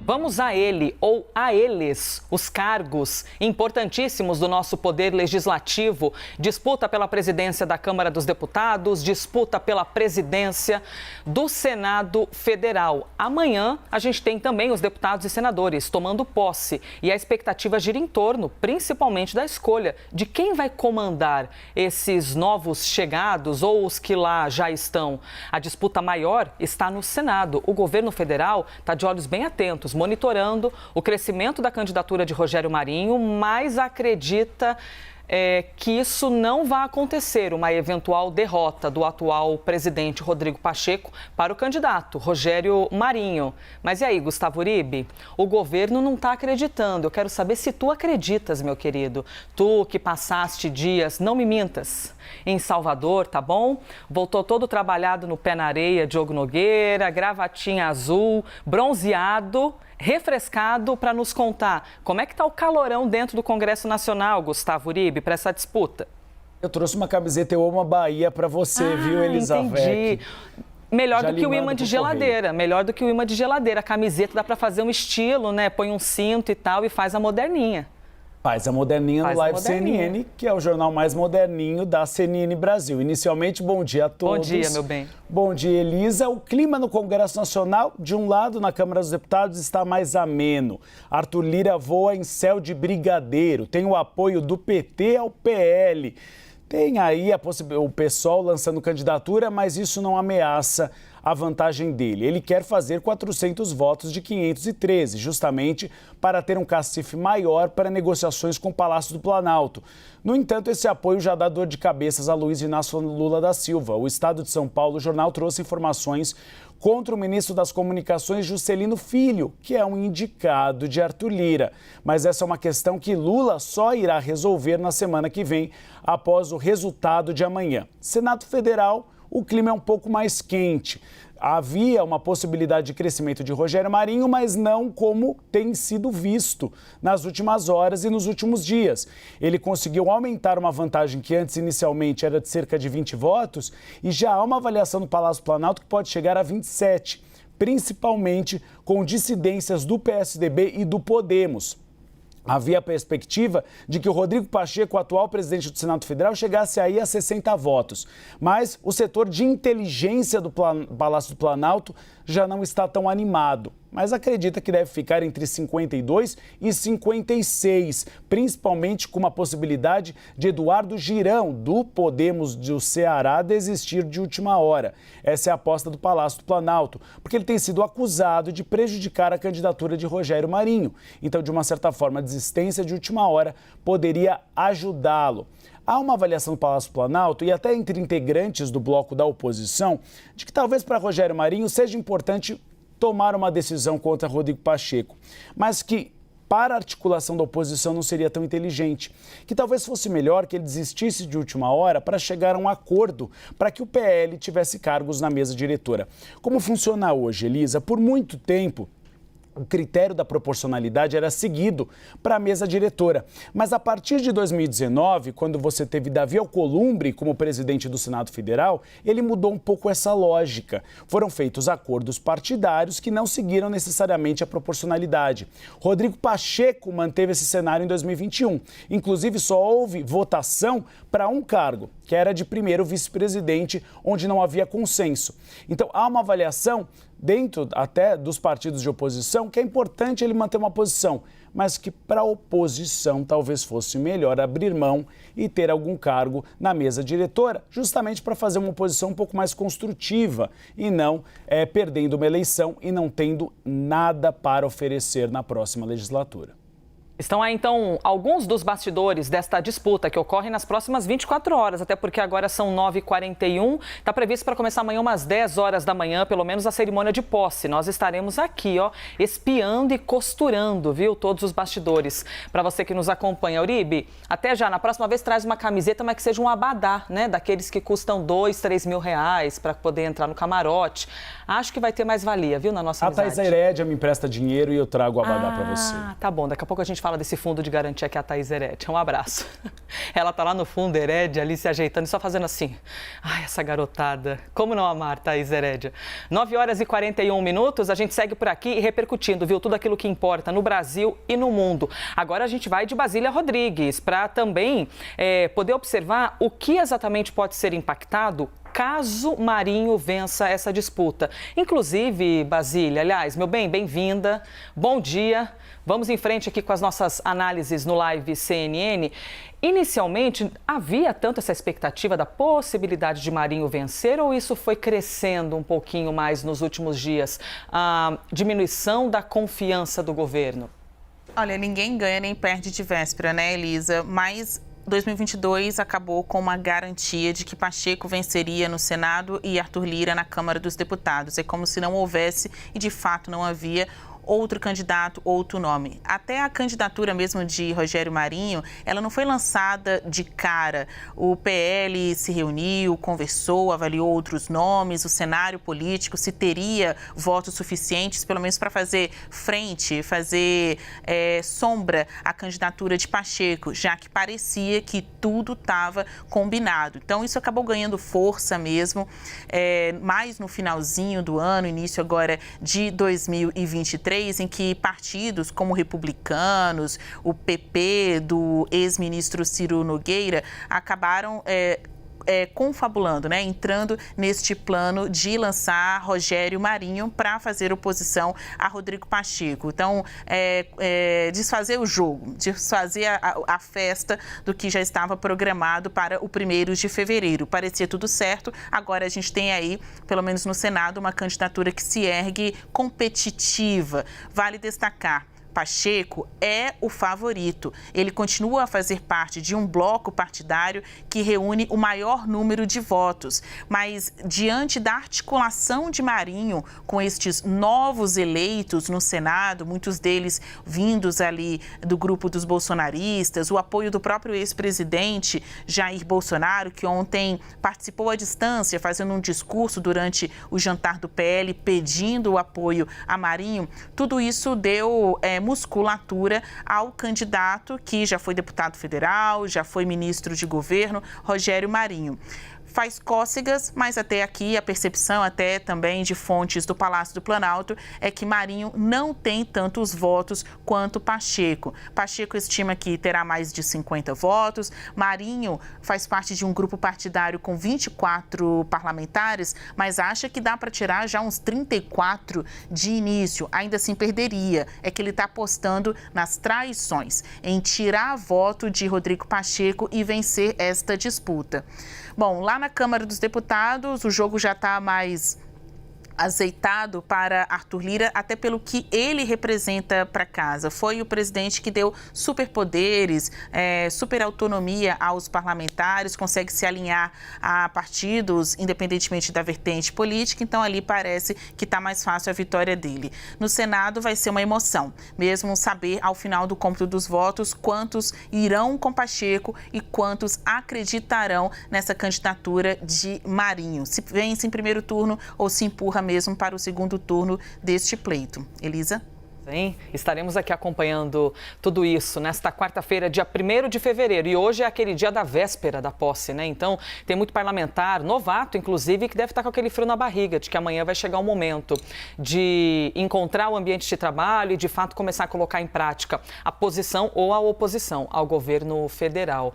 Vamos a ele ou a eles, os cargos importantíssimos do nosso poder legislativo. Disputa pela presidência da Câmara dos Deputados, disputa pela presidência do Senado Federal. Amanhã a gente tem também os deputados e senadores tomando posse e a expectativa gira em torno, principalmente, da escolha de quem vai comandar esses novos chegados ou os que lá já estão. A disputa maior está no Senado. O governo federal está de olhos bem atentos, monitorando o crescimento da candidatura de Rogério Marinho, mas acredita que isso não vai acontecer, uma eventual derrota do atual presidente Rodrigo Pacheco para o candidato Rogério Marinho. Mas e aí, Gustavo Uribe? O governo não está acreditando. Eu quero saber se tu acreditas, meu querido. Tu que passaste dias, não me mintas, em Salvador, tá bom? Voltou todo trabalhado no pé na areia, Diogo Nogueira, gravatinha azul, bronzeado, refrescado, para nos contar como é que está o calorão dentro do Congresso Nacional, Gustavo Uribe, para essa disputa. Eu trouxe uma camiseta Eu Amo a Bahia para você, viu, Elizabeth? Entendi. Melhor do que o imã de geladeira, melhor do que o imã de geladeira. A camiseta dá para fazer um estilo, né? Põe um cinto e tal e faz a moderninha. Faz a moderninha no Live CNN, que é o jornal mais moderninho da CNN Brasil. Inicialmente, bom dia a todos. Bom dia, meu bem. Bom dia, Elisa. O clima no Congresso Nacional, de um lado, na Câmara dos Deputados, está mais ameno. Arthur Lira voa em céu de brigadeiro. Tem o apoio do PT ao PL. Tem aí o PSOL lançando candidatura, mas isso não ameaça a vantagem dele. Ele quer fazer 400 votos de 513, justamente para ter um cacife maior para negociações com o Palácio do Planalto. No entanto, esse apoio já dá dor de cabeças a Luiz Inácio Lula da Silva. O Estado de São Paulo, o jornal, trouxe informações contra o ministro das Comunicações, Juscelino Filho, que é um indicado de Arthur Lira. Mas essa é uma questão que Lula só irá resolver na semana que vem, após o resultado de amanhã. Senado Federal, o clima é um pouco mais quente. Havia uma possibilidade de crescimento de Rogério Marinho, mas não como tem sido visto nas últimas horas e nos últimos dias. Ele conseguiu aumentar uma vantagem que antes inicialmente era de cerca de 20 votos e já há uma avaliação no Palácio do Planalto que pode chegar a 27, principalmente com dissidências do PSDB e do Podemos. Havia a perspectiva de que o Rodrigo Pacheco, o atual presidente do Senado Federal, chegasse aí a 60 votos. Mas o setor de inteligência do Palácio do Planalto já não está tão animado. Mas acredita que deve ficar entre 52 e 56, principalmente com uma possibilidade de Eduardo Girão, do Podemos do Ceará, desistir de última hora. Essa é a aposta do Palácio do Planalto, porque ele tem sido acusado de prejudicar a candidatura de Rogério Marinho. Então, de uma certa forma, a desistência de última hora poderia ajudá-lo. Há uma avaliação do Palácio do Planalto e até entre integrantes do bloco da oposição de que talvez para Rogério Marinho seja importante tomar uma decisão contra Rodrigo Pacheco, mas que para a articulação da oposição não seria tão inteligente, que talvez fosse melhor que ele desistisse de última hora para chegar a um acordo para que o PL tivesse cargos na mesa diretora. Como funciona hoje, Elisa? Por muito tempo, o critério da proporcionalidade era seguido para a mesa diretora. Mas a partir de 2019, quando você teve Davi Alcolumbre como presidente do Senado Federal, ele mudou um pouco essa lógica. Foram feitos acordos partidários que não seguiram necessariamente a proporcionalidade. Rodrigo Pacheco manteve esse cenário em 2021. Inclusive, só houve votação para um cargo, que era de primeiro vice-presidente, onde não havia consenso. Então, há uma avaliação dentro até dos partidos de oposição que é importante ele manter uma posição, mas que para a oposição talvez fosse melhor abrir mão e ter algum cargo na mesa diretora, justamente para fazer uma oposição um pouco mais construtiva e não perdendo uma eleição e não tendo nada para oferecer na próxima legislatura. Estão aí, então, alguns dos bastidores desta disputa que ocorre nas próximas 24 horas, até porque agora são 9h41. Está previsto para começar amanhã umas 10 horas da manhã, pelo menos a cerimônia de posse. Nós estaremos aqui, espiando e costurando, viu, todos os bastidores. Para você que nos acompanha, Uribe, até já, na próxima vez traz uma camiseta, mas que seja um abadá, né, daqueles que custam 2, 3 mil reais para poder entrar no camarote. Acho que vai ter mais valia, viu, na nossa amizade. A Thaís Herédia me empresta dinheiro e eu trago o abadá para você. Tá bom, daqui a pouco a gente fala fala desse fundo de garantia que é a Thaís Herédia. Um abraço. Ela tá lá no fundo, Herédia, ali se ajeitando e só fazendo assim. Ai, essa garotada. Como não amar, Thaís Herédia? 9h41, a gente segue por aqui repercutindo, viu, tudo aquilo que importa no Brasil e no mundo. Agora a gente vai de Basília Rodrigues para também poder observar o que exatamente pode ser impactado caso Marinho vença essa disputa. Inclusive, Basília, aliás, meu bem, bem-vinda, bom dia. Vamos em frente aqui com as nossas análises no Live CNN. Inicialmente, havia tanto essa expectativa da possibilidade de Marinho vencer ou isso foi crescendo um pouquinho mais nos últimos dias? A diminuição da confiança do governo? Olha, ninguém ganha nem perde de véspera, né, Elisa? Mas 2022 acabou com uma garantia de que Pacheco venceria no Senado e Arthur Lira na Câmara dos Deputados. É como se não houvesse, e de fato não havia, outro candidato, outro nome. Até a candidatura mesmo de Rogério Marinho, ela não foi lançada de cara. O PL se reuniu, conversou, avaliou outros nomes, o cenário político, se teria votos suficientes, pelo menos para fazer frente, fazer sombra à candidatura de Pacheco, já que parecia que tudo estava combinado. Então, isso acabou ganhando força mesmo, mais no finalzinho do ano, início agora de 2023, em que partidos como Republicanos, o PP do ex-ministro Ciro Nogueira acabaram confabulando, né, entrando neste plano de lançar Rogério Marinho para fazer oposição a Rodrigo Pacheco. Então, desfazer o jogo, desfazer a festa do que já estava programado para o 1º de fevereiro. Parecia tudo certo, agora a gente tem aí, pelo menos no Senado, uma candidatura que se ergue competitiva. Vale destacar, Pacheco é o favorito. Ele continua a fazer parte de um bloco partidário que reúne o maior número de votos. Mas, diante da articulação de Marinho com estes novos eleitos no Senado, muitos deles vindos ali do grupo dos bolsonaristas, o apoio do próprio ex-presidente Jair Bolsonaro, que ontem participou à distância, fazendo um discurso durante o jantar do PL, pedindo o apoio a Marinho, tudo isso deu musculatura ao candidato que já foi deputado federal, já foi ministro de governo, Rogério Marinho. Faz cócegas, mas até aqui a percepção até também de fontes do Palácio do Planalto é que Marinho não tem tantos votos quanto Pacheco. Pacheco estima que terá mais de 50 votos. Marinho faz parte de um grupo partidário com 24 parlamentares, mas acha que dá para tirar já uns 34 de início. Ainda assim perderia. É que ele está apostando nas traições, em tirar voto de Rodrigo Pacheco e vencer esta disputa. Bom, lá na Câmara dos Deputados, o jogo já está mais azeitado para Arthur Lira, até pelo que ele representa para casa. Foi o presidente que deu superpoderes, super autonomia aos parlamentares, consegue se alinhar a partidos, independentemente da vertente política, então ali parece que está mais fácil a vitória dele. No Senado vai ser uma emoção, mesmo saber ao final do cômputo dos votos quantos irão com Pacheco e quantos acreditarão nessa candidatura de Marinho. Se vence em primeiro turno ou se empurra mesmo para o segundo turno deste pleito. Elisa? Sim, estaremos aqui acompanhando tudo isso nesta quarta-feira, dia 1º de fevereiro. E hoje é aquele dia da véspera da posse, né? Então, tem muito parlamentar, novato, inclusive, que deve estar com aquele frio na barriga, de que amanhã vai chegar o momento de encontrar o ambiente de trabalho e, de fato, começar a colocar em prática a posição ou a oposição ao governo federal.